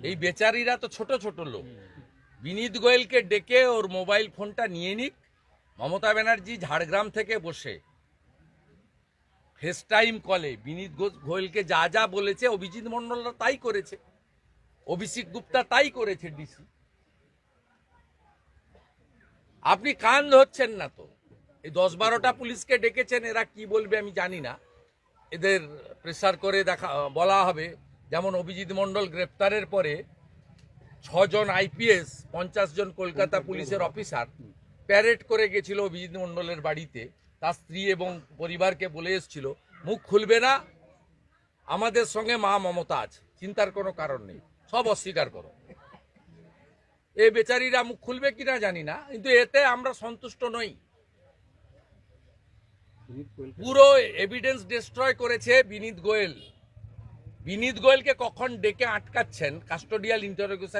এই বেচারিরা তো ছোট ছোট লোক। বিনীত গোয়েলকে ডেকে ওর মোবাইল ফোনটা নিয়ে নিক। মমতা ব্যানার্জি ঝাড়গ্রাম থেকে বসে ফেস টাইম কলে বিনীত গোয়েলকে যা যা বলেছে অভিজিৎ মন্ডলরা তাই করেছে, অভিষেক গুপ্তা তাই করেছে ডিসি। আপনি কান ধরছেন না তো। এই 10-12টা পুলিশকে ডেকেছেন, এরা কি বলবে আমি জানি না। এদের প্রেসার করে বলা হবে। যেমন অভিজিৎ মন্ডল গ্রেপ্তারের পরে 6 জন আইপিএস 50 জন কলকাতা পুলিশের অফিসার প্যারেড করে গেছিল অভিজিৎ মন্ডলের বাড়িতে। তার স্ত্রী এবং পরিবারকে বলে এসেছিল মুখ খুলবে না, আমাদের সঙ্গে মা মমতা আছে, চিন্তার কোনো কারণ নেই, সব অস্বীকার করো। এই বেচারীরা মুখ খুলবে কিনা জানি না, কিন্তু এতে আমরা সন্তুষ্ট নই। পুরো এভিডেন্স ডিস্ট্রয় করেছে বিনীত গোয়েল। বিনীত গোয়েলকে কখন ডেকে আটকাচ্ছেন কাস্টোডিয়াল ইন্টারোগেশন